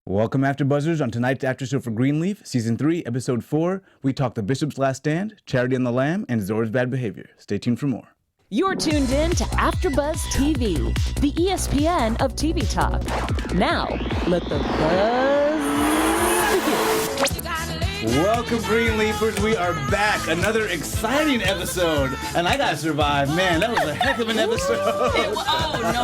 Welcome, AfterBuzzers. On tonight's After Show for Greenleaf, Season 3, Episode 4, we talk The Bishop's Last Stand, Charity and the Lamb, and Zora's Bad Behavior. Stay tuned for more. You're tuned in to AfterBuzz TV, the ESPN of TV talk. Now, let the buzz begin. Welcome, Greenleafers. We are back. Another exciting episode. And I gotta survive. Man, that was a heck of an episode.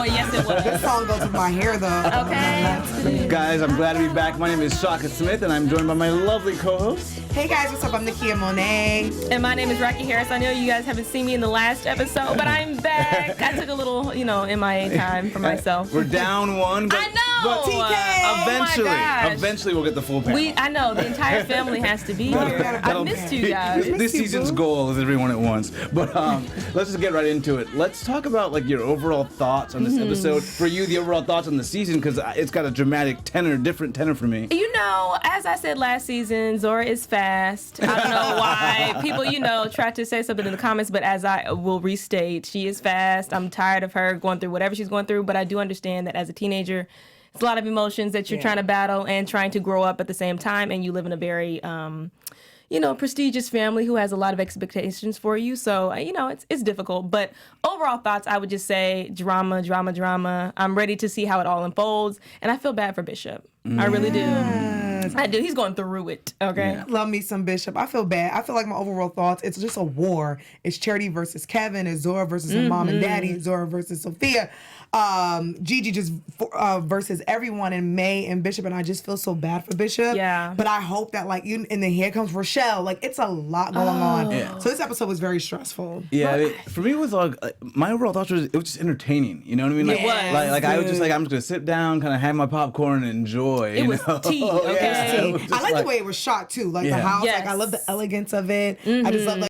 Yes, it was. This song goes with my hair, though. Okay. Guys, I'm glad to be back. My name is Shaka Smith, and I'm joined by my lovely co-host. Hey guys, what's up? I'm Nakia Monet. And my name is Rocky Harris. I know you guys haven't seen me in the last episode, but I'm back. I took a little, MIA time for myself. We're down one. But, I know. But eventually we'll get the full panel. I know. The entire family has to be here. I missed you guys. This season's goal is everyone at once. But let's just get right into it. Let's talk about your overall thoughts on this episode. For you, the overall thoughts on the season, because it's got a dramatic different tenor for me. As I said last season, Zora is fast. I don't know why people, try to say something in the comments, but as I will restate, she is fast. I'm tired of her going through whatever she's going through, but I do understand that as a teenager, it's a lot of emotions that you're trying to battle and trying to grow up at the same time, and you live in a very prestigious family who has a lot of expectations for you. So, it's difficult. But overall thoughts, I would just say drama. I'm ready to see how it all unfolds. And I feel bad for Bishop. I really do. I do. He's going through it. Okay. Yeah. Love me some Bishop. I feel bad. I feel like my overall thoughts, it's just a war. It's Charity versus Keven. It's Zora versus her mom and daddy. It's Zora versus Sophia. Gigi just versus everyone, and May and Bishop, and I just feel so bad for Bishop. Yeah. But I hope that and then here comes Rochelle. It's a lot going on. Yeah. So this episode was very stressful. Yeah. For me, it was my overall thoughts was it was just entertaining. You know what I mean? It was. I was just I'm just gonna sit down, kind of have my popcorn and enjoy. It was tea. Okay. I like the way it was shot too. The house. Yes. I love the elegance of it. I just love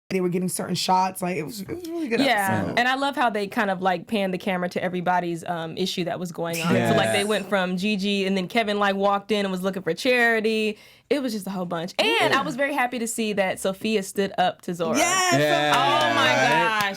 they were getting certain shots. It was really good episode. And I love how they kind of panned the camera to everybody's issue that was going on. Yeah. So they went from Gigi, and then Keven walked in and was looking for Charity. It was just a whole bunch. And I was very happy to see that Sophia stood up to Zora. Yes. Yeah. Oh my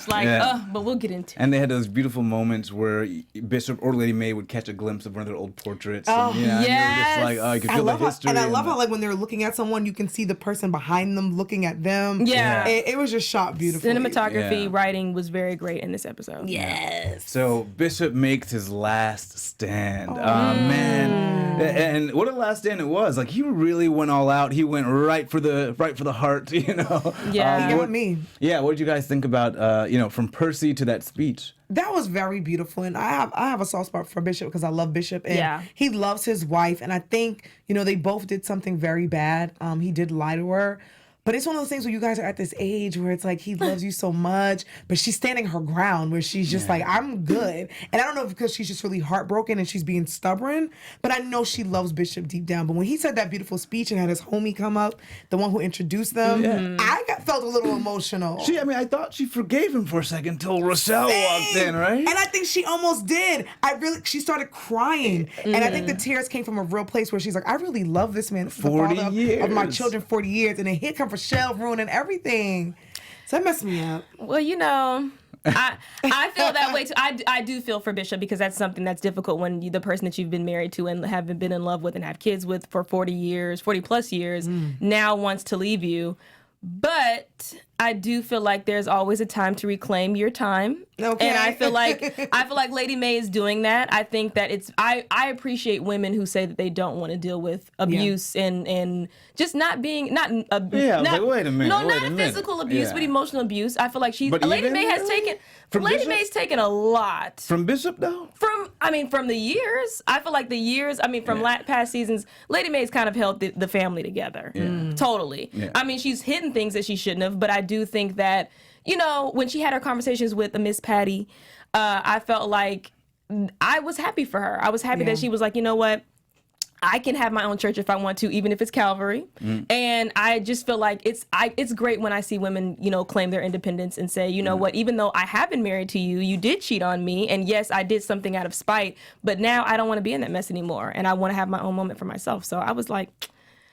gosh. But we'll get into it. And they had those beautiful moments where Bishop or Lady Mae would catch a glimpse of one of their old portraits. Oh, and, and you were just you could feel the history. And I love how when they're looking at someone, you can see the person behind them looking at them. Yeah. It was just shot beautifully. Cinematography, writing was very great in this episode. Yes. So Bishop makes his last stand. Oh, man. And what a last stand it was. He really went all out. He went right for the heart, Yeah. He got me. Yeah, what did you guys think about from Percy to that speech? That was very beautiful, and I have a soft spot for Bishop because I love Bishop, and he loves his wife, and I think they both did something very bad. He did lie to her. But it's one of those things where you guys are at this age where it's he loves you so much, but she's standing her ground where she's just I'm good. And I don't know if because she's just really heartbroken and she's being stubborn, but I know she loves Bishop deep down. But when he said that beautiful speech and had his homie come up, the one who introduced them, I felt a little emotional. I thought she forgave him for a second until Rochelle walked in, right? And I think she almost did. She started crying. And I think the tears came from a real place where she's I really love this man. 40 years. Of my children, 40 years. And then here comes Rochelle ruining everything. So that messed me up. Well, I feel that way too. I do feel for Bishop because that's something that's difficult when the person that you've been married to and have been in love with and have kids with for 40 plus years, now wants to leave you. But I do feel like there's always a time to reclaim your time. Okay. And I feel like Lady Mae is doing that. I think that I appreciate women who say that they don't want to deal with abuse and just not being wait a minute. No, not physical abuse, but emotional abuse. I feel like Lady Mae has taken Lady Mae's taken a lot. From Bishop though? From the years. I feel like from past seasons, Lady Mae's kind of held the family together. Yeah. Totally. Yeah. She's hidden things that she shouldn't have, but I do think that, when she had her conversations with Miss Patty, I felt like I was happy for her. I was happy that she was like, you know what? I can have my own church if I want to, even if it's Calvary. And I just feel like it's great when I see women, claim their independence and say, you know what, even though I have been married to you, you did cheat on me. And yes, I did something out of spite, but now I don't want to be in that mess anymore. And I want to have my own moment for myself. So I was like,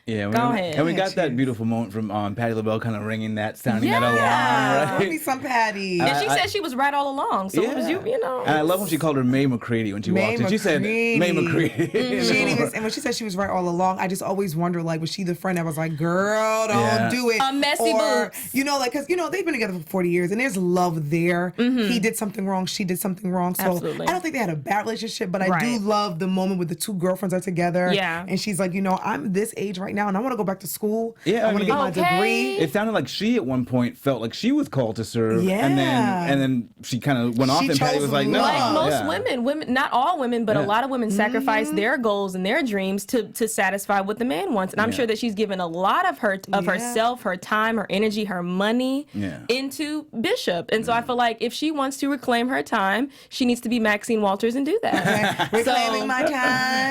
Yeah, Go ahead. And we got that beautiful moment from Patti LaBelle kind of ringing that, sounding that alarm, right? Give me some Patty. And she said she was right all along. So it was you know. And I love when she called her Mae McCready when she walked in. She said Mae McCready. She didn't even, and when she said she was right all along, I just always wonder, like, was she the friend that was like, girl, don't do it. A messy boots. You know, like, because, you know, they've been together for 40 years and there's love there. He did something wrong. She did something wrong. So Absolutely. I don't think they had a bad relationship, but I do love the moment where the two girlfriends are together. Yeah. And she's like, you know, I'm this age right now and I want to go back to school. Yeah, I want to get my degree. It sounded like she at one point felt like she was called to serve. Yeah. And then she kind of went off and Patty was like, no. Like most women, not all women, but a lot of women sacrifice their goals and their dreams to satisfy what the man wants. And I'm sure that she's given a lot of herself, her time, her energy, her money into Bishop. And so I feel like if she wants to reclaim her time, she needs to be Maxine Walters and do that. Reclaiming my time.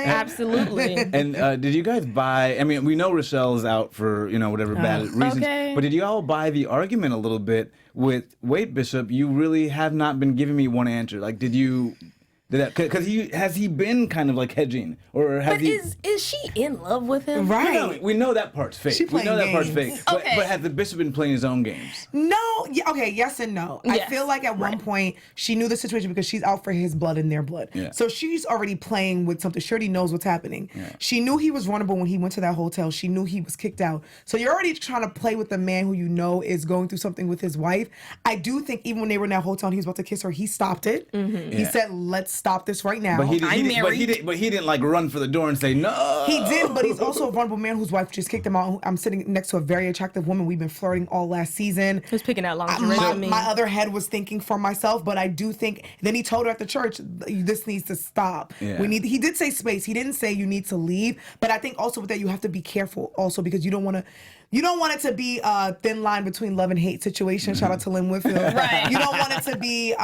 Absolutely. And did you guys buy, I mean, we know Rochelle's out for, you know, whatever bad reasons, but did you all buy the argument a little bit with, wait, Bishop, you really have not been giving me one answer. Like, because has he been kind of like hedging, or has he? Is she in love with him? Right. We know that part's fake. She We know that part's games. fake. But has the Bishop been playing his own games? No. Yeah, okay. Yes and no. Yes. I feel like at one point she knew the situation because she's out for his blood and their blood. Yeah. So she's already playing with something. She already knows what's happening. Yeah. She knew he was vulnerable when he went to that hotel. She knew he was kicked out. So you're already trying to play with the man who you know is going through something with his wife. I do think even when they were in that hotel and he was about to kiss her, he stopped it. He said, "Let's stop this right now." But he didn't like run for the door and say no. He did, but he's also a vulnerable man whose wife just kicked him out. I'm sitting next to a very attractive woman. We've been flirting all last season. Who's picking out lingerie? My other head was thinking for myself, but I do think. Then he told her at the church, "This needs to stop. Yeah. He did say space. He didn't say you need to leave. But I think also with that you have to be careful also because you don't want to. You don't want it to be a thin line between love and hate situation. Shout out to Lynn Whitfield. Right. You don't want it to be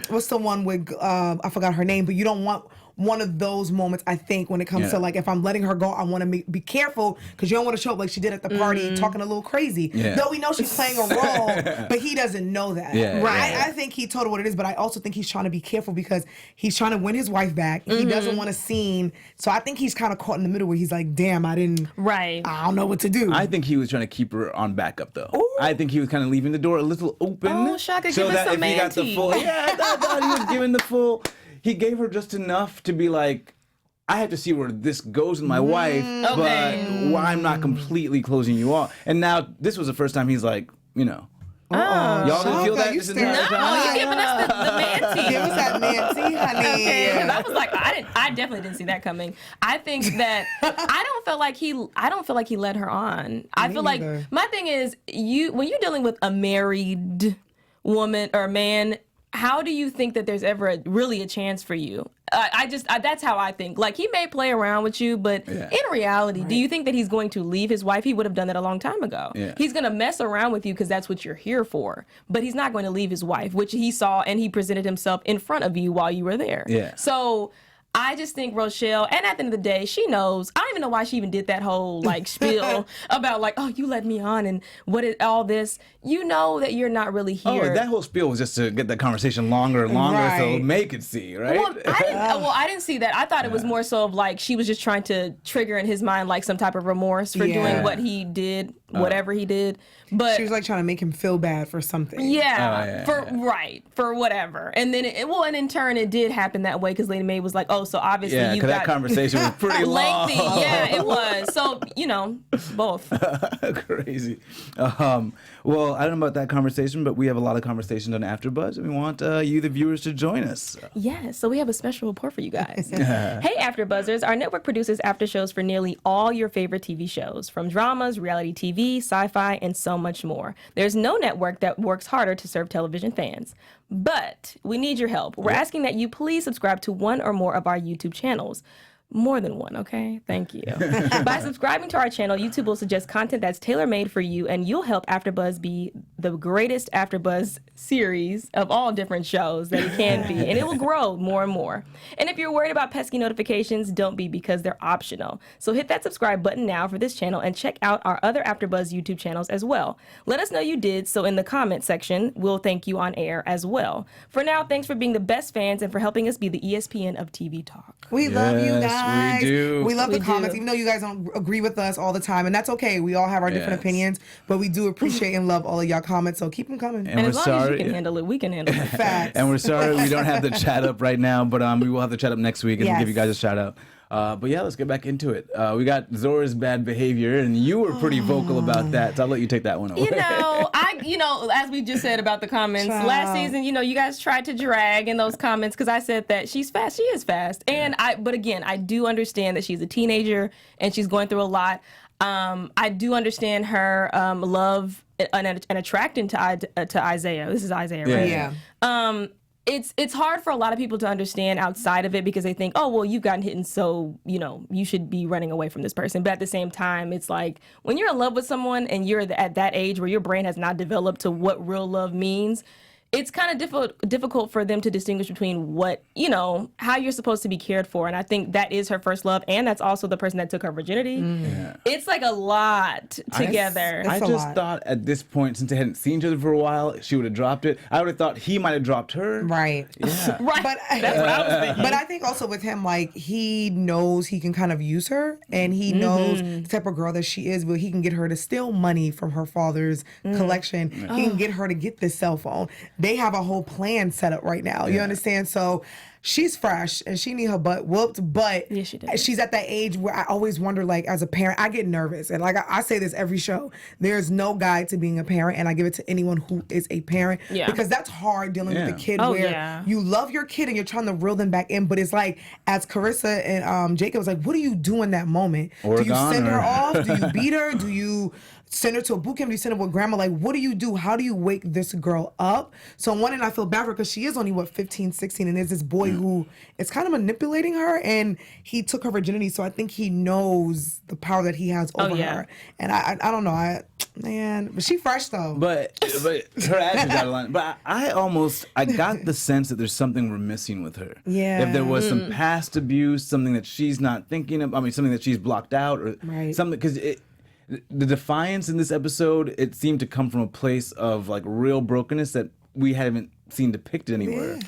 what's the one with I forgot her name, but you don't want one of those moments, I think, when it comes to like if I'm letting her go, I want to be careful because you don't want to show up like she did at the party talking a little crazy. Yeah. Though we know she's playing a role, but he doesn't know that. Yeah, right? Yeah. I think he told her what it is, but I also think he's trying to be careful because he's trying to win his wife back. He doesn't want a scene. So I think he's kind of caught in the middle where he's like, damn, I don't know what to do. I think he was trying to keep her on backup though. Ooh. I think he was kind of leaving the door a little open. Oh, Shaka, so give that us some if he got the full, I thought he was giving the full. He gave her just enough to be like, I have to see where this goes with my wife, but I'm not completely closing you off. And now this was the first time he's like, you know. Y'all didn't feel that this entire time? You're giving us the Nancy. Give us that Nancy, honey. Okay, because I was like, I definitely didn't see that coming. I think that I don't feel like he led her on. I feel like my thing is when you're dealing with a married woman or man, how do you think that there's ever really a chance for you? That's how I think. Like, he may play around with you, but in reality, do you think that he's going to leave his wife? He would have done that a long time ago. Yeah. He's going to mess around with you because that's what you're here for. But he's not going to leave his wife, which he saw, and he presented himself in front of you while you were there. Yeah. So I just think Rochelle, and at the end of the day, she knows. I don't even know why she even did that whole like spiel about like, oh, you led me on and what is all this. You know that you're not really here. Oh, that whole spiel was just to get the conversation longer and longer so Mae could see, right? Well, I didn't see that. I thought it was more so of like she was just trying to trigger in his mind like some type of remorse for doing what he did, whatever he did. But she was like trying to make him feel bad for something. For whatever. And then and in turn it did happen that way because Lady Mae was like, oh, so obviously you got that conversation was pretty lengthy. Yeah, it was. So, you know, both. Crazy. Well, I don't know about that conversation, but we have a lot of conversations on AfterBuzz, and we want you, the viewers, to join us. Yes, so we have a special report for you guys. Hey, AfterBuzzers, our network produces after shows for nearly all your favorite TV shows, from dramas, reality TV, sci-fi, and so much more. There's no network that works harder to serve television fans. But we need your help. We're asking that you please subscribe to one or more of our YouTube channels. More than one, okay? Thank you. By subscribing to our channel, YouTube will suggest content that's tailor-made for you, and you'll help AfterBuzz be the greatest AfterBuzz series of all different shows that it can be, and it will grow more and more. And if you're worried about pesky notifications, don't be, because they're optional. So hit that subscribe button now for this channel and check out our other AfterBuzz YouTube channels as well. Let us know you did, so in the comment section, we'll thank you on air as well. For now, thanks for being the best fans and for helping us be the ESPN of TV talk. We love you guys. We do. We love the comments, even though you guys don't agree with us all the time, and that's okay. We all have our different opinions, but we do appreciate and love all of y'all comments, so keep them coming. And as long as you can handle it, we can handle it. Facts. And we're sorry we don't have the chat up right now, but we will have the chat up next week, and we'll give you guys a shout out. But yeah, let's get back into it. We got Zora's bad behavior, and you were pretty vocal about that, so I'll let you take that one away. As we just said about the comments, last season, you guys tried to drag in those comments because I said that she's fast. She is fast. But again, I do understand that she's a teenager and she's going through a lot. I do understand her love and attraction to Isaiah. This is Isaiah, right? Yeah. It's hard for a lot of people to understand outside of it because they think, oh, well, you've gotten hit and so, you should be running away from this person. But at the same time, it's like when you're in love with someone and you're at that age where your brain has not developed to what real love means, it's kind of difficult for them to distinguish between what, how you're supposed to be cared for. And I think that is her first love. And that's also the person that took her virginity. Yeah. It's like a lot together. I just thought at this point, since they hadn't seen each other for a while, she would have dropped it. I would have thought he might have dropped her. Right. Yeah. Right. But that's what I was thinking. But I think also with him, he knows he can kind of use her, and he knows the type of girl that she is, but he can get her to steal money from her father's collection. He can get her to get this cell phone. They have a whole plan set up right now. You understand? So she's fresh and she need her butt whooped, but she's at that age where I always wonder, as a parent, I get nervous. And I say this every show, there's no guide to being a parent, and I give it to anyone who is a parent because that's hard dealing with a kid you love your kid and you're trying to reel them back in, but it's as Karissa and Jacob was what do you do in that moment? Do you send her off? Do you beat her? Do you send her to a boot camp? Do you send her with grandma? What do you do? How do you wake this girl up? So on one end, I feel bad for her because she is only, 15, 16, and there's this boy who is kind of manipulating her, and he took her virginity, so I think he knows the power that he has over her. And I don't know. But she fresh, though. But her attitude's out of line. But I got the sense that there's something we're missing with her. Yeah. If there was some past abuse, something that she's not thinking of, something that she's blocked out, or something, because the defiance in this episode, it seemed to come from a place of real brokenness that we haven't seen depicted anywhere.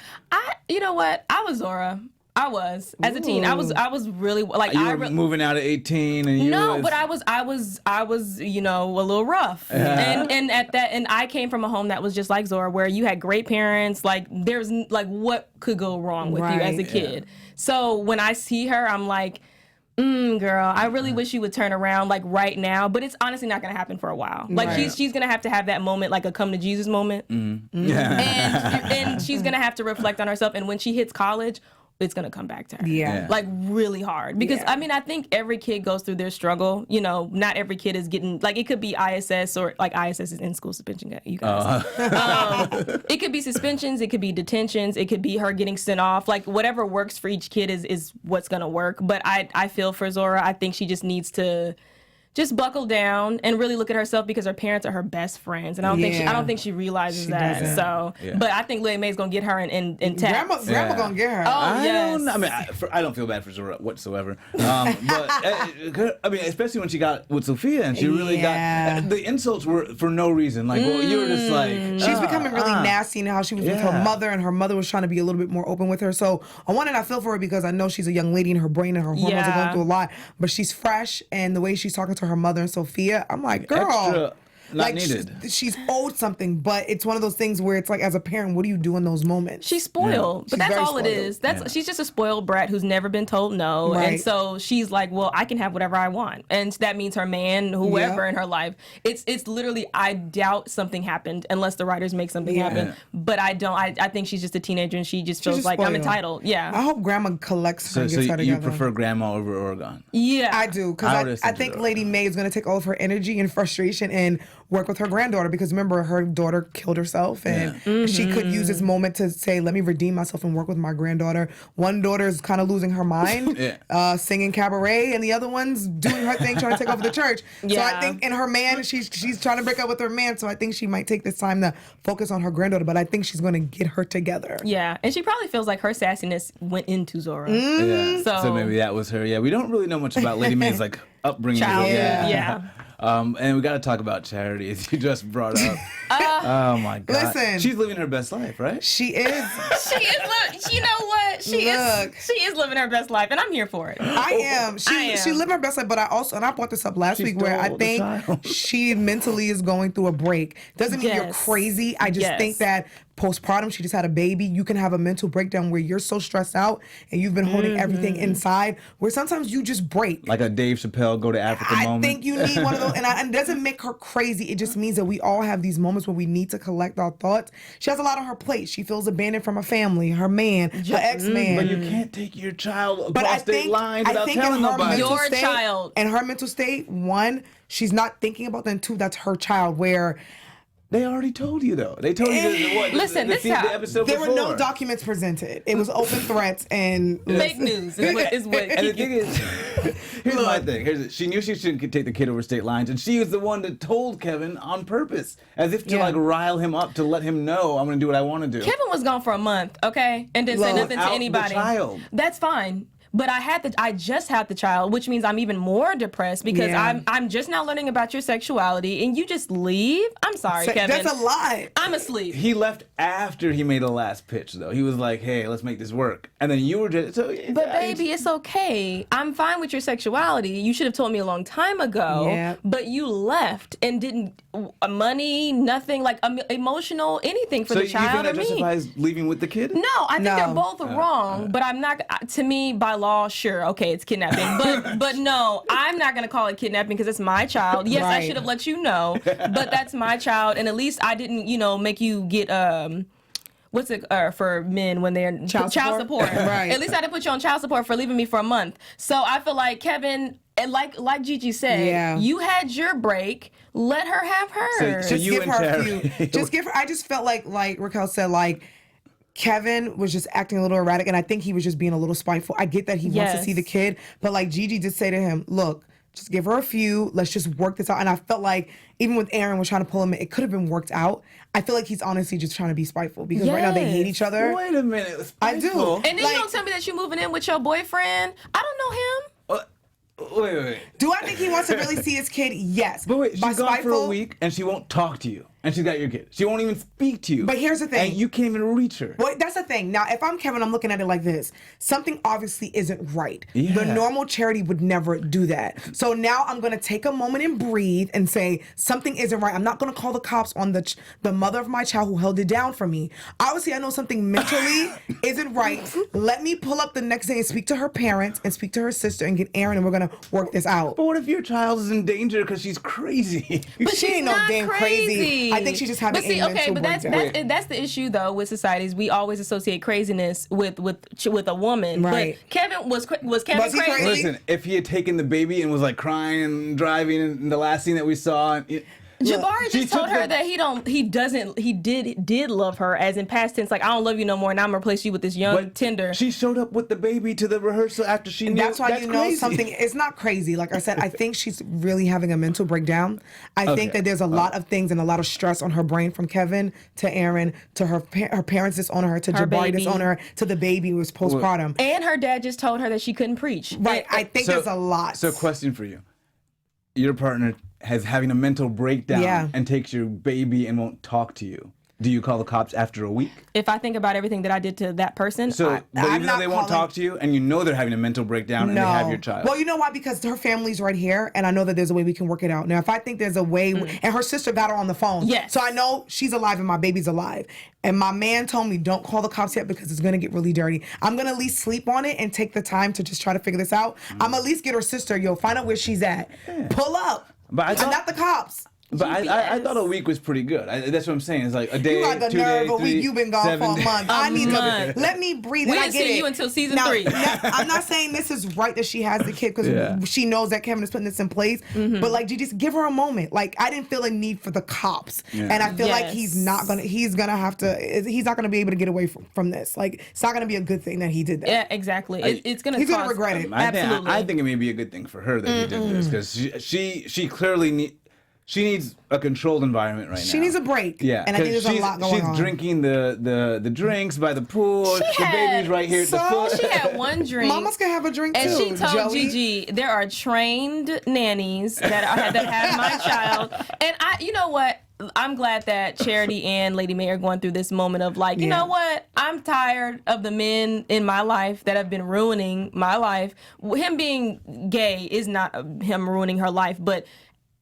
You know what? I was Zora. I was as a teen. I was really you were moving out at 18, and but I was a little rough, and at that, and I came from a home that was just like Zora, where you had great parents. There's what could go wrong with you as a kid. So when I see her, I'm like, girl, I really wish you would turn around right now, but it's honestly not going to happen for a while. She's going to have that moment, a come to Jesus moment. And she's going to have to reflect on herself. And when she hits college, it's going to come back to her. Yeah. Really hard. Because, I think every kid goes through their struggle. Not every kid is getting, it could be ISS or, ISS is in school suspension, you guys. It could be suspensions. It could be detentions. It could be her getting sent off. Whatever works for each kid is what's going to work. But I feel for Zora. I think she just needs to just buckle down and really look at herself, because her parents are her best friends, and I don't think she realizes that. Doesn't. So, but I think Lady Mae's gonna get her in text. Grandma gonna get her. Oh, yes. I don't feel bad for Zora whatsoever. But especially when she got with Sophia, and she really got the insults were for no reason. You were just she's becoming really nasty now. She was with her mother, and her mother was trying to be a little bit more open with her. So on one end, I feel for her because I know she's a young lady, and her brain and her hormones are going through a lot. But she's fresh, and the way she's talking to her mother and Sophia, I'm like, girl. Extra. Not needed. She's owed something, but it's one of those things where it's as a parent, what do you do in those moments? She's spoiled, but that's all spoiled. It is. She's just a spoiled brat who's never been told no, and so she's like, well, I can have whatever I want, and that means her man, whoever in her life. It's literally, I doubt something happened unless the writers make something happen, but I don't. I think she's just a teenager, and she just feels like spoiled. I'm entitled. Yeah. I hope Grandma collects her and gets her together. You prefer Grandma over Oregon? Yeah, I do, because I think Lady Mae is going to take all of her energy and frustration and work with her granddaughter, because remember, her daughter killed herself, and she could use this moment to say, let me redeem myself and work with my granddaughter. One daughter is kind of losing her mind, singing cabaret, and the other one's doing her thing, trying to take over the church. So I think in her man, she's trying to break up with her man, so I think she might take this time to focus on her granddaughter, but I think she's going to get her together. Yeah, and she probably feels like her sassiness went into Zora. Yeah. So maybe that was her. Yeah, we don't really know much about Lady Mae's like upbringing. And we got to talk about Charity, as you just brought up. Oh my God! Listen, she's living her best life, right? She is. You know what? She is living her best life, and I'm here for it. I am. She lived her best life, but I brought this up last week, where I think she mentally is going through a break. Doesn't mean you're crazy. I just think that postpartum, she just had a baby. You can have a mental breakdown where you're so stressed out and you've been holding everything inside, where sometimes you just break. Like a Dave Chappelle go to Africa moment. I think you need one of those, and it doesn't make her crazy. It just means that we all have these moments where we need to collect our thoughts. She has a lot on her plate. She feels abandoned from her family, her man, her ex-man. But you can't take your child across state lines without telling nobody. Your child. And her mental state, one, she's not thinking about that, and two, that's her child, where... They already told you, though. They told you what? Listen, the episode there before. were no documents presented. It was open threats and fake news is what. And the thing is, here's my thing. She knew she shouldn't take the kid over state lines, and she was the one that told Keven on purpose, as if to like rile him up, to let him know I'm going to do what I want to do. Keven was gone for a month, okay, and didn't say nothing to anybody. The child. That's fine. But I just had the child, which means I'm even more depressed because I'm just now learning about your sexuality, and you just leave? I'm sorry, Keven. That's a lie. I'm asleep. He left after he made the last pitch, though. He was like, hey, let's make this work. And then you were just... But baby, it's okay. I'm fine with your sexuality. You should have told me a long time ago. Yeah. But you left and didn't... money, nothing, like emotional, anything for the child or me. So you think that justifies leaving with the kid? No, I think they're both wrong. But I'm not... To me, by law, sure, okay, it's kidnapping. But no, I'm not going to call it kidnapping because it's my child. Yes, I should have let you know. But that's my child. And at least I didn't, make you get... what's it for men when they're child support? Right. At least I didn't put you on child support for leaving me for a month. So I feel like Keven, and like Gigi said, you had your break. Let her have hers. So you give and her Terry. a few. Just give her. I just felt like Raquel said, like Keven was just acting a little erratic, and I think he was just being a little spiteful. I get that he wants to see the kid, but like Gigi did say to him, look, just give her a few. Let's just work this out. And I felt like even with Aaron was trying to pull him in, it could have been worked out. I feel like he's honestly just trying to be spiteful because right now they hate each other. Wait a minute. I do. And then you don't tell me that you're moving in with your boyfriend. I don't know him. Wait. Do I think he wants to really see his kid? Yes. But wait, she's gone for a week and she won't talk to you. And she's got your kid. She won't even speak to you. But here's the thing. And you can't even reach her. Well, that's the thing. Now, if I'm Keven, I'm looking at it like this. Something obviously isn't right. Yeah. The normal Charity would never do that. So now I'm going to take a moment and breathe and say something isn't right. I'm not going to call the cops on the mother of my child who held it down for me. Obviously, I know something mentally isn't right. Let me pull up the next day and speak to her parents and speak to her sister and get Aaron, and we're going to work this out. But what if your child is in danger because she's crazy? But she ain't no damn crazy. I think she's just having a mental breakdown. That's the issue though with societies. We always associate craziness with a woman. Right. But Keven was Keven crazy? Listen, if he had taken the baby and was like crying and driving in the last scene that we saw. Jabari just told her that he did love her, as in past tense, like I don't love you no more and I'm gonna replace you with this young tender. She showed up with the baby to the rehearsal after she knew. That's why you know something. It's not crazy. Like I said, I think she's really having a mental breakdown. I think that there's a lot of things and a lot of stress on her brain, from Keven to Aaron to her parents disown her, to Jabari disown her, to the baby who was postpartum. And her dad just told her that she couldn't preach. Right. I think there's a lot. So question for you. Your partner has having a mental breakdown and takes your baby and won't talk to you. Do you call the cops after a week? If I think about everything that I did to that person, but even though they won't talk to you and you know they're having a mental breakdown and they have your child. Well, you know why? Because her family's right here, and I know that there's a way we can work it out. Now, if I think there's a way, and her sister got her on the phone. Yes. So I know she's alive and my baby's alive. And my man told me, don't call the cops yet because it's going to get really dirty. I'm going to at least sleep on it and take the time to just try to figure this out. I'm at least get her sister, find out where she's at. Pull up. But not the cops. But I thought a week was pretty good. That's what I'm saying. It's like a day, You got the 2 nerve days, a 3, week. You've been gone 7 for a days. month. I need to let me breathe. We and I didn't get see it. you until season Now, 3. I'm not saying this is right that she has the kid because she knows that Keven is putting this in place. But like, you just give her a moment. Like, I didn't feel a need for the cops, and I feel like he's not gonna be able to get away from this. Like, it's not gonna be a good thing that he did that. Yeah, exactly. He's gonna regret it. Absolutely. I think it may be a good thing for her that he did this because she clearly she needs a controlled environment right now. She needs a break. Yeah, and I think there's a lot going on. She's drinking the drinks by the pool. The baby's right here at the foot. She had one drink. Mama's gonna have a drink too. And she told Joey. Gigi, there are trained nannies that have my child. And you know what? I'm glad that Charity and Lady Mae are going through this moment of like, you know what? I'm tired of the men in my life that have been ruining my life. Him being gay is not him ruining her life, but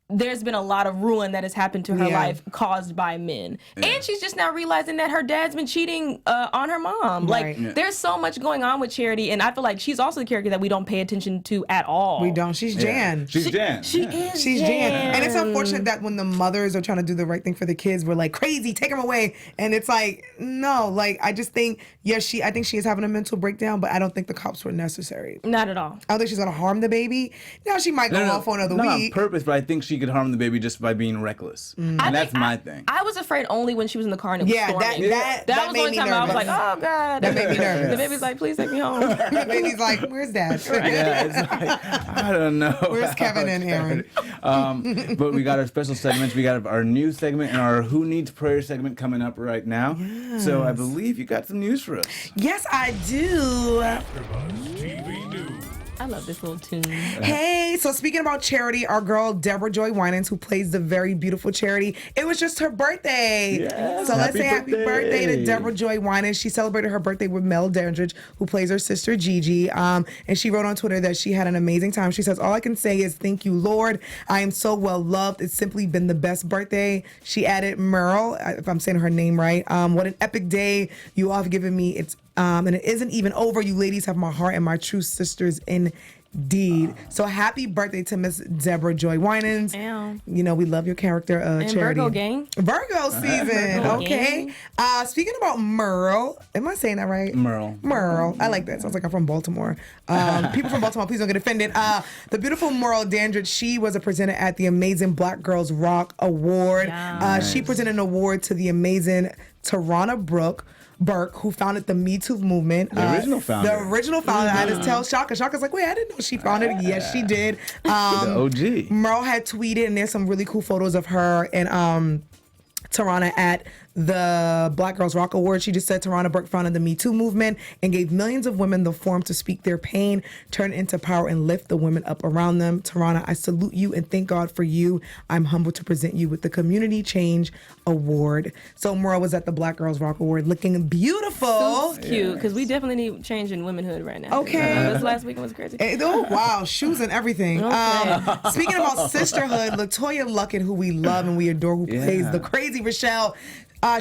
there's been a lot of ruin that has happened to her life caused by men. And she's just now realizing that her dad's been cheating on her mom. Right. Like, there's so much going on with Charity, and I feel like she's also the character that we don't pay attention to at all. We don't. She's Jan. She's Jan. She is She's Jan. And it's unfortunate that when the mothers are trying to do the right thing for the kids, we're like, crazy, take them away. And it's like, no, like, I just think, I think she is having a mental breakdown, but I don't think the cops were necessary. Not at all. I don't think she's going to harm the baby. Now she might go off for another not week. on purpose, but I think she could harm the baby just by being reckless. And that's my thing. I was afraid only when she was in the car and it was storming. that was the made only me time nervous. I was like, oh, God. That made me nervous. The baby's like, please take me home. The baby's like, where's Dad? Yeah, it's like, I don't know. Where's Keven and Aaron? But we got our special segments. We got our news segment and our Who Needs Prayer segment coming up right now. Yes. So I believe you got some news for us. Yes, I do. AfterBuzz TV News. I love this little tune. Hey, so speaking about Charity, our girl Deborah Joy Winans, who plays the very beautiful Charity, it was just her birthday. Yes, so let's say happy birthday. birthday to Deborah Joy Winans. She celebrated her birthday with Mel Dandridge, who plays her sister Gigi. And she wrote on Twitter that she had an amazing time. She says, all I can say is thank you, Lord. I am so well loved. It's simply been the best birthday. She added, Merle, if I'm saying her name right, what an epic day you all have given me. It's and it isn't even over. You ladies have my heart and my true sisters indeed. So happy birthday to Miss Deborah Joy Winans. Ow. You know, we love your character, And Charity. Virgo gang. Virgo season. Virgo Okay. gang. Speaking about Merle, am I saying that right? Merle. I like that. Sounds like I'm from Baltimore. People from Baltimore, please don't get offended. The beautiful Merle Dandridge, she was a presenter at the Amazing Black Girls Rock Award. She presented an award to the amazing Tarana Burke, who founded the Me Too movement. The original founder. I just tell Shaka. Shaka's like, wait, I didn't know she founded it. Yes, she did. The OG. Merle had tweeted, and there's some really cool photos of her and Tarana at the Black Girls Rock Award. She just said Tarana Burke founded the Me Too movement and gave millions of women the forum to speak their pain, turn it into power, and lift the women up around them. Tarana, I salute you and thank God for you. I'm humbled to present you with the Community Change Award. So Merle was at the Black Girls Rock Award looking beautiful. So cute, because we definitely need change in womanhood right now. Okay. This last weekend was crazy. Oh, wow. Shoes and everything. Okay. Speaking about sisterhood, LaToya Luckett, who we love and we adore, who plays the crazy Rochelle,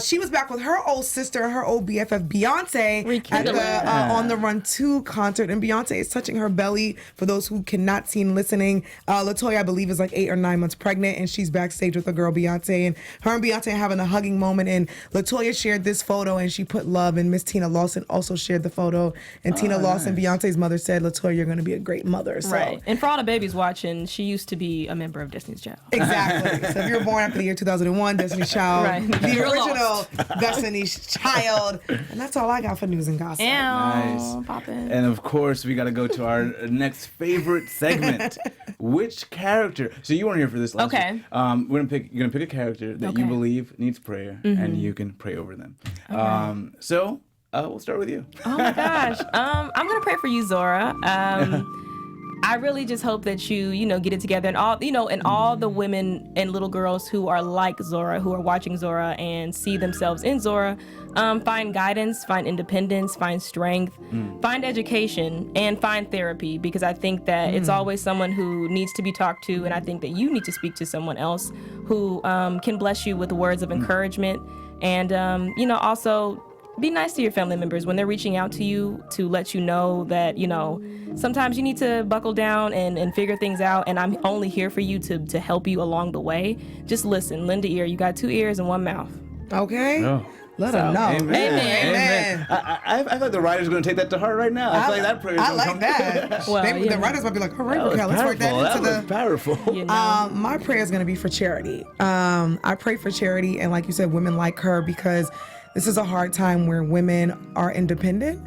she was back with her old sister and her old BFF Beyonce at the On the Run 2 concert, and Beyonce is touching her belly. For those who cannot see and listening, LaToya, I believe, is like 8 or 9 months pregnant, and she's backstage with the girl Beyonce, and her and Beyonce are having a hugging moment, and LaToya shared this photo, and she put love, and Miss Tina Lawson also shared the photo, and Tina Lawson, Beyonce's mother, said, LaToya, you're going to be a great mother. So. Right. And for all the babies watching, she used to be a member of Destiny's Child. Exactly. So if you were born after the year 2001, Destiny's Child, Right. the You're original lost. Destiny's Child. And that's all I got for news and gossip. Nice. Poppin'. And of course, we got to go to our next favorite segment. Which character? So you weren't here for this last Okay. week. You're gonna pick a character that you believe needs prayer, and you can pray over them. So we'll start with you. Oh my gosh. I'm gonna pray for you, Zora. I really just hope that you get it together, and all the women and little girls who are like Zora, who are watching Zora and see themselves in Zora, find guidance, find independence, find strength, find education, and find therapy, because I think that it's always someone who needs to be talked to, and I think that you need to speak to someone else who can bless you with words of encouragement, and also be nice to your family members when they're reaching out to you to let you know that, sometimes you need to buckle down and figure things out. And I'm only here for you to help you along the way. Just listen, lend an ear. You got 2 ears and 1 mouth. Okay. No. Let them know. Amen. I feel like the writer's going to take that to heart right now. I feel like that prayer is going to come. That. Well, The writers might be like, all right, Rochelle, let's work that into was powerful. My prayer is going to be for charity. I pray for charity and, like you said, women like her, because this is a hard time where women are independent.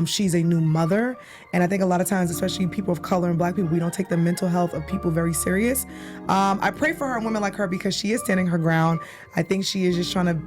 She's a new mother. And I think a lot of times, especially people of color and Black people, we don't take the mental health of people very serious. I pray for her and women like her because she is standing her ground. I think she is just trying to,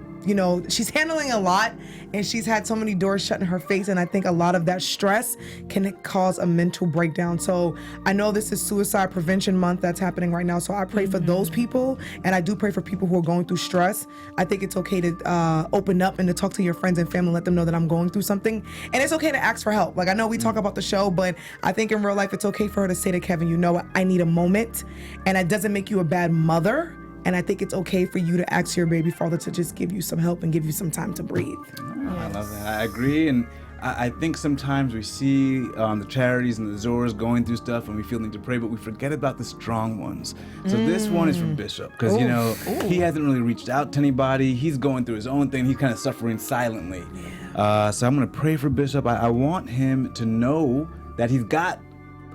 she's handling a lot, and she's had so many doors shut in her face. And I think a lot of that stress can cause a mental breakdown. So I know this is Suicide Prevention Month that's happening right now. So I pray for those people. And I do pray for people who are going through stress. I think it's okay to open up and to talk to your friends and family, let them know that I'm going through something. And it's okay to ask for help. Like, I know we talk about the show, but I think in real life, it's okay for her to say to Keven, what? I need a moment. And it doesn't make you a bad mother. And I think it's okay for you to ask your baby father to just give you some help and give you some time to breathe. I love that. I agree. And I think sometimes we see the charities and the Zoras going through stuff and we feel need to pray, but we forget about the strong ones. So this one is for Bishop, because, he hasn't really reached out to anybody. He's going through his own thing. He's kind of suffering silently. So I'm going to pray for Bishop. I want him to know that he's got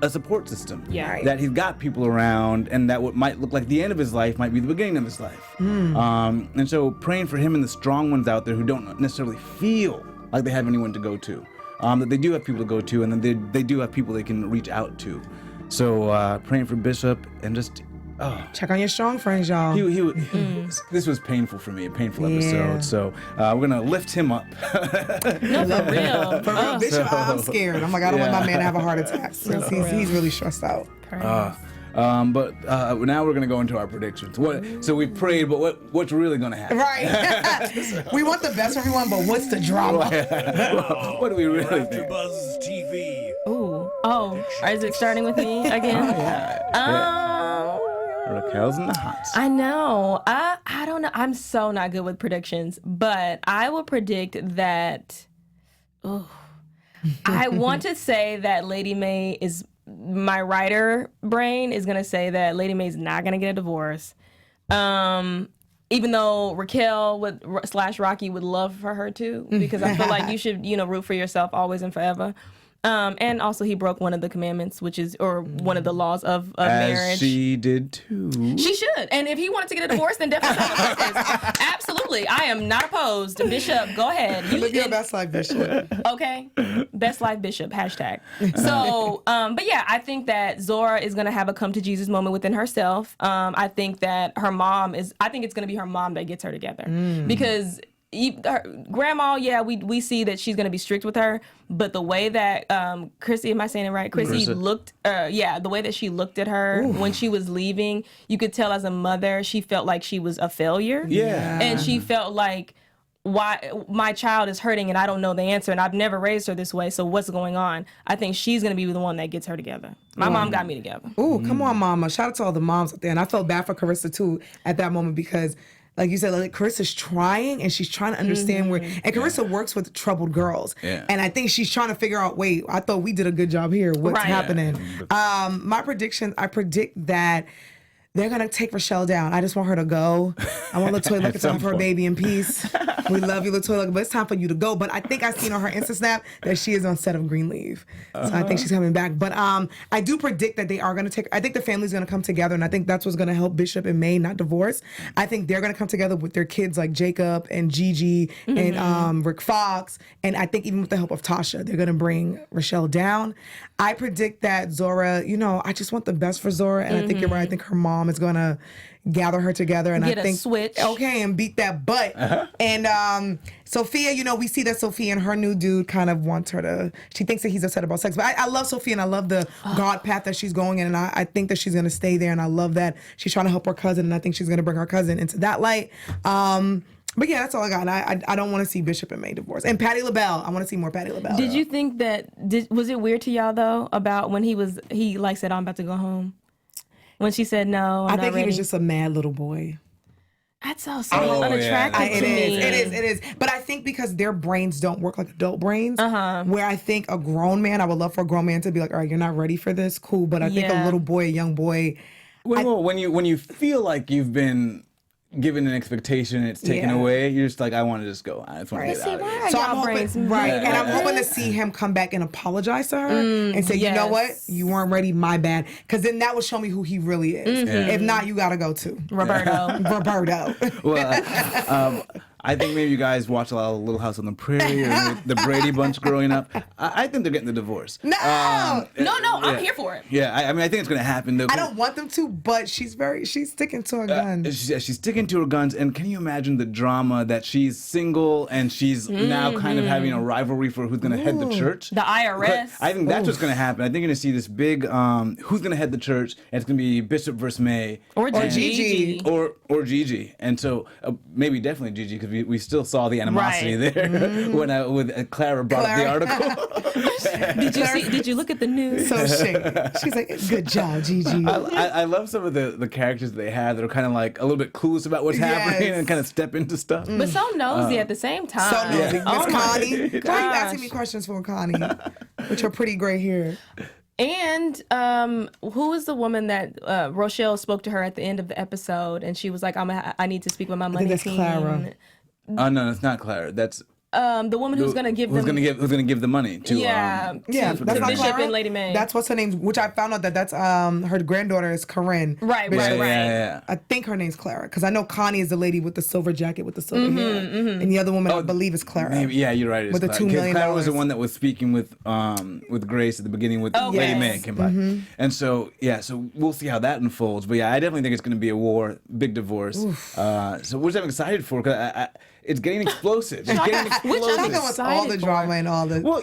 a support system. That he's got people around, and that what might look like the end of his life might be the beginning of his life. And so praying for him and the strong ones out there who don't necessarily feel like they have anyone to go to, that they do have people to go to, and then they do have people they can reach out to. So praying for Bishop and just check on your strong friends, y'all. This was painful for me, a painful episode. So we're gonna lift him up. No, for real. For real, Bishop, I'm scared. I'm like, I don't want my man to have a heart attack. He's really stressed out. But now we're gonna go into our predictions. So we prayed, but what's really gonna happen? Right. We want the best for everyone, but what's the drama? What do we really think? AfterBuzz TV. Ooh. Oh, is it starting with me again? Raquel's in the hot seat. I know. I don't know. I'm so not good with predictions, but I will predict that. I want to say that Lady Mae is. My writer brain is gonna say that Lady Mae's not gonna get a divorce. Even though Raquel / Rocky would love for her to, because I feel like you should, root for yourself always and forever. And also he broke one of the commandments, or one of the laws of marriage. As she did too. She should. And if he wanted to get a divorce, then definitely absolutely. I am not opposed. Bishop, go ahead. Live your best life, Bishop. Okay. Best life Bishop, #. So, but yeah, I think that Zora is going to have a come to Jesus moment within herself. I think that I think it's going to be her mom that gets her together. Because grandma, we see that she's going to be strict with her, but the way that Chrissy, am I saying it right? Chrissy looked, the way that she looked at her when she was leaving, you could tell as a mother, she felt like she was a failure. And she felt like, why my child is hurting and I don't know the answer, and I've never raised her this way, so what's going on? I think she's going to be the one that gets her together. My mom got me together. Ooh, come on, mama. Shout out to all the moms out there. And I felt bad for Karissa too at that moment, because like you said, Carissa's trying, and she's trying to understand where, and Karissa works with troubled girls. And I think she's trying to figure out, wait, I thought we did a good job here. What's happening? My predictions, I predict that they're going to take Rochelle down. I just want her to go. I want LaToya Luckett to have her baby in peace. We love you, LaToya Luckett, but it's time for you to go. But I think I've seen on her Insta snap that she is on set of Greenleaf. So I think she's coming back. But I do predict that they are going to I think the family's going to come together, and I think that's what's going to help Bishop and Mae not divorce. I think they're going to come together with their kids like Jacob and Gigi and Rick Fox. And I think even with the help of Tasha, they're going to bring Rochelle down. I predict that Zora, I just want the best for Zora. And I think you're right. I think her mom is going to gather her together, and get I think a switch. Okay, and beat that butt. And Sophia, we see that Sophia and her new dude kind of wants her to. She thinks that he's upset about sex, but I love Sophia, and I love the God path that she's going in, and I think that she's gonna stay there, and I love that she's trying to help her cousin, and I think she's gonna bring her cousin into that light. But yeah, that's all I got. I don't want to see Bishop and Mae divorce. And Patti LaBelle, I want to see more Patti LaBelle. Did you think that? Was it weird to y'all though about when he said, "I'm about to go home"? When she said no, I think he was just a mad little boy. That's so Oh, unattractive yeah. to me. It is. But I think because their brains don't work like adult brains, where I think a grown man, I would love for a grown man to be like, all right, you're not ready for this, cool. But I think a little boy, a young boy. Well, when you feel like you've been given an expectation and it's taken away, you're just like, I want to just go. I just want to get out of here. So I'm hoping, and I'm hoping to see him come back and apologize to her and say, you know what, you weren't ready, my bad. Because then that will show me who he really is. If not, you gotta go too, Roberto. Well, I think maybe you guys watch a lot of Little House on the Prairie or the Brady Bunch growing up. I think they're getting the divorce. No, I'm here for it. Yeah, I mean, I think it's going to happen. I don't want them to, but she's sticking to her guns. She's sticking to her guns, and can you imagine the drama that she's single and she's now kind of having a rivalry for who's going to head the church? The IRS. I think that's what's going to happen. I think you're going to see this big, who's going to head the church, and it's going to be Bishop versus Mae. Or Gigi. Or Gigi. And so maybe definitely Gigi, because we still saw the animosity there when Clara brought up the article. Did you look at the news? So she's like, good job, Gigi. I love some of the characters they have that are kind of like a little bit clueless about what's happening and kind of step into stuff. But so nosy at the same time. So nosy. Oh Miss Connie. Why are you gosh. asking me questions for Connie? With your pretty gray hair. And who is the woman that Rochelle spoke to her at the end of the episode, and she was like, I need to speak with my money I think that's team. Clara. No, it's not Clara. That's the woman who's going to give them. Who's gonna give the money to? That's not Bishop Clara. and Lady Mae. That's what's her name. Which I found out that's her granddaughter is Corinne. Right. I think her name's Clara because I know Connie is the lady with the silver jacket with the silver hair, and the other woman I believe is Clara. Maybe, yeah, you're right. With the $2 million. Clara was the one that was speaking with Grace at the beginning with Lady Mae came by, and so we'll see how that unfolds. But yeah, I definitely think it's going to be a war, big divorce. So which I'm excited for because it's getting explosive. It's getting explosive. With all the drama and all the. Well,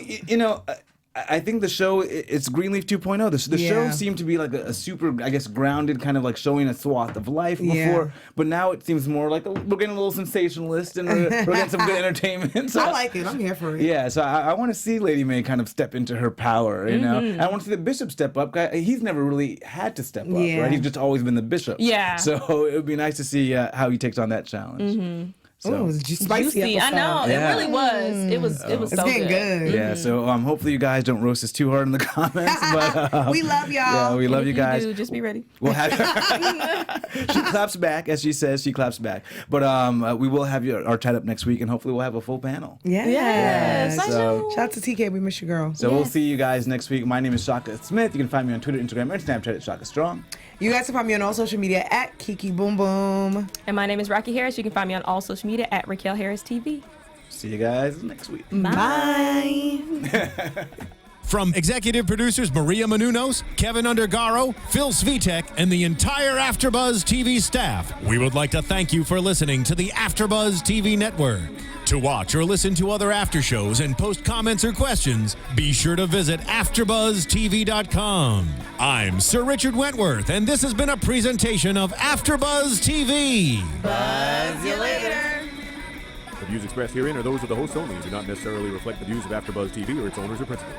I think the show, it's Greenleaf 2.0. The show seemed to be like a super, I guess, grounded kind of like showing a swath of life before. But now it seems more like we're getting a little sensationalist and we're getting some good entertainment. So, I like it. I'm here for it. Yeah, so I want to see Lady Mae kind of step into her power, you know? I want to see the bishop step up. He's never really had to step up, right? He's just always been the bishop. Yeah. So it would be nice to see how he takes on that challenge. So. Oh, it was spicy Juicy. I know. Yeah. It really was. It was It's so getting good. Yeah, so hopefully you guys don't roast us too hard in the comments. But we love y'all. Yeah, we love you guys. Do, just be ready. We'll have she claps back, as she says. She claps back. But we will have our chat up next week, and hopefully we'll have a full panel. Yes. So, shout out to TK. We miss you, girl. So we'll see you guys next week. My name is Shaka Smith. You can find me on Twitter, Instagram, and Snapchat at Shaka Strong. You guys can find me on all social media at Kiki Boom Boom. And my name is Rocky Harris. You can find me on all social media at Raquel Harris TV. See you guys next week. Bye. From executive producers Maria Menounos, Keven Undergaro, Phil Svitek, and the entire AfterBuzz TV staff, we would like to thank you for listening to the AfterBuzz TV network. To watch or listen to other after shows and post comments or questions, be sure to visit AfterBuzzTV.com. I'm Sir Richard Wentworth, and this has been a presentation of AfterBuzz TV. Buzz you later. The views expressed herein are those of the hosts only and do not necessarily reflect the views of AfterBuzz TV or its owners or principals.